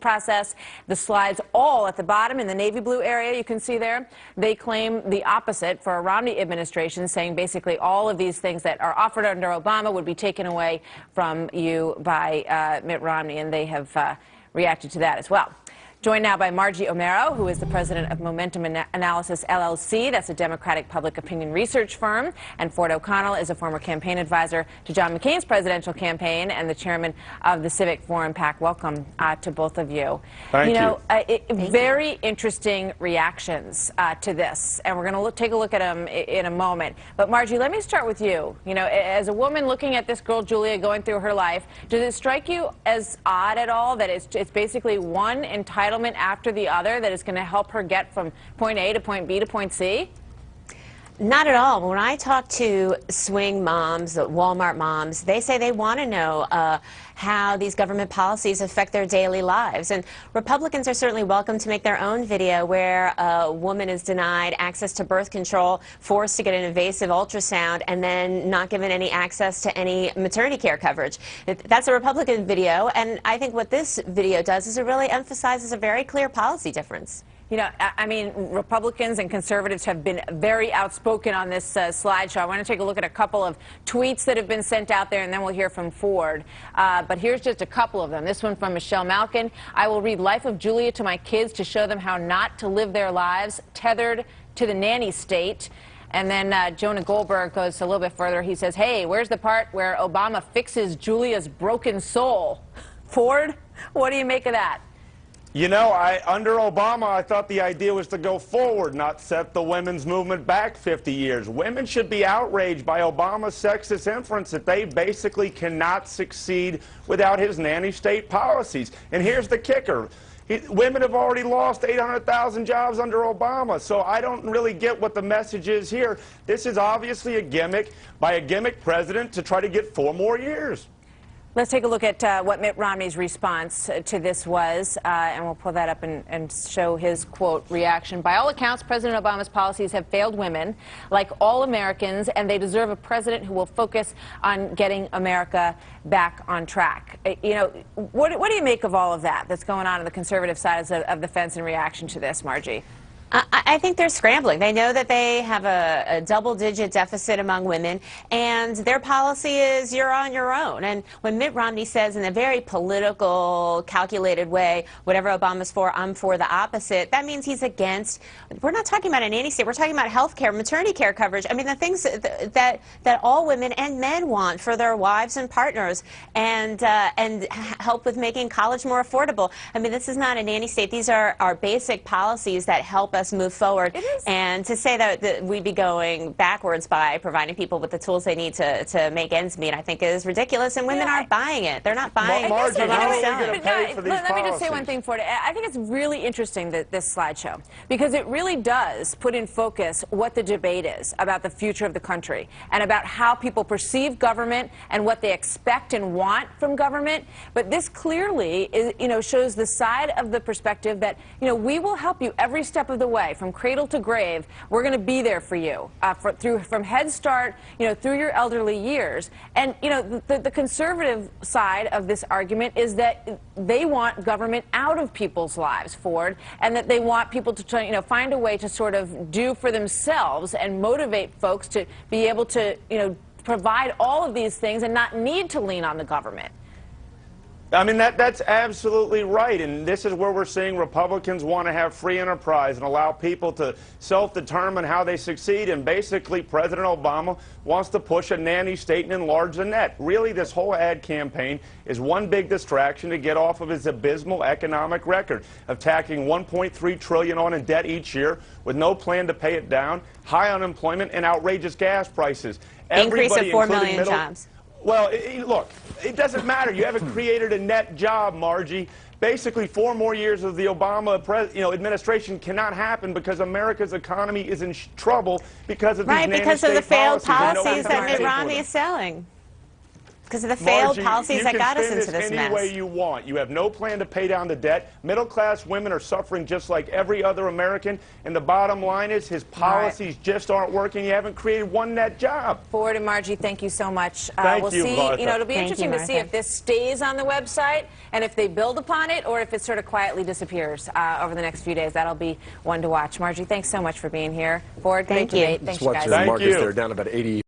process. The slides all at the bottom in the navy blue area you can see there. They claim the opposite for a Romney administration, saying basically all of these things that are offered under Obama would be taken away from you by Mitt Romney, and they have reacted to that as well. Joined now by Margie Omero, who is the president of Momentum Analysis, LLC. That's a Democratic public opinion research firm. And Ford O'Connell is a former campaign advisor to John McCain's presidential campaign and the chairman of the Civic Forum PAC. Welcome to both of you. Thank you. Very interesting reactions to this, and we're going to take a look at them in a moment. But Margie, let me start with you. You know, as a woman looking at this girl, Julia, going through her life, does it strike you as odd at all that it's basically one entitlement after the other that is going to help her get from point A to point B to point C? Not at all. When I talk to swing moms, Walmart moms, they say they want to know how these government policies affect their daily lives. And Republicans are certainly welcome to make their own video where a woman is denied access to birth control, forced to get an invasive ultrasound, and then not given any access to any maternity care coverage. That's a Republican video, and I think what this video does is it really emphasizes a very clear policy difference. You know, I mean, Republicans and conservatives have been very outspoken on this slideshow. I want to take a look at a couple of tweets that have been sent out there, and then we'll hear from Ford. But here's just a couple of them. This one from Michelle Malkin. I will read Life of Julia to my kids to show them how not to live their lives, tethered to the nanny state. And then Jonah Goldberg goes a little bit further. He says, hey, where's the part where Obama fixes Julia's broken soul? Ford, what do you make of that? You know, under Obama, I thought the idea was to go forward, not set the women's movement back 50 years. Women should be outraged by Obama's sexist inference that they basically cannot succeed without his nanny state policies. And here's the kicker. Women have already lost 800,000 jobs under Obama, so I don't really get what the message is here. This is obviously a gimmick by a gimmick president to try to get 4 more years. Let's take a look at what Mitt Romney's response to this was, and we'll pull that up and show his, quote, reaction. By all accounts, President Obama's policies have failed women, like all Americans, and they deserve a president who will focus on getting America back on track. You know, what do you make of all of that that's going on the conservative side of the fence in reaction to this, Margie? I think they're scrambling. They know that they have a double-digit deficit among women, and their policy is you're on your own. And when Mitt Romney says in a very political, calculated way, whatever Obama's for, I'm for the opposite, that means he's against. We're not talking about a nanny state. We're talking about health care, maternity care coverage. I mean, the things that all women and men want for their wives and partners, and help with making college more affordable. I mean, this is not a nanny state. These are our basic policies that help us move forward. And to say that we'd be going backwards by providing people with the tools they need to make ends meet, I think is ridiculous, and women aren't buying it. They're not buying it. Margie, how are we going to pay for these Let me just say one thing, Ford. I think it's really interesting, this slideshow, because it really does put in focus what the debate is about the future of the country and about how people perceive government and what they expect and want from government. But this clearly is, shows the side of the perspective that, we will help you every step of the way, from cradle to grave. We're going to be there for you from Head Start, through your elderly years. And the conservative side of this argument is that they want government out of people's lives, Ford, and that they want people to try, find a way to sort of do for themselves and motivate folks to be able to, provide all of these things and not need to lean on the government. I mean, that's absolutely right, and this is where we're seeing Republicans want to have free enterprise and allow people to self-determine how they succeed, and basically President Obama wants to push a nanny state and enlarge the net. Really, this whole ad campaign is one big distraction to get off of his abysmal economic record of tacking $1.3 trillion on in debt each year with no plan to pay it down, high unemployment, and outrageous gas prices. Increase of 4 million jobs. Well, look, it doesn't matter. You haven't created a net job, Margie. Basically, 4 more years of the Obama administration cannot happen because America's economy is in trouble because of these because of the failed policies that Mitt Romney is selling. because of the failed Margie, policies that got us into this any mess. way you want. You have no plan to pay down the debt. Middle-class women are suffering just like every other American. And the bottom line is his policies just aren't working. You haven't created one net job. Ford and Margie, thank you so much. Thank we'll you, see. Martha. It'll be Thank interesting you, to see Martha. if this stays on the website and if they build upon it or if it sort of quietly disappears over the next few days. That'll be one to watch. Margie, thanks so much for being here. Ford, great Thank you. debate. Thanks, Just watch guys. the Thank markets. you. They're down about 80.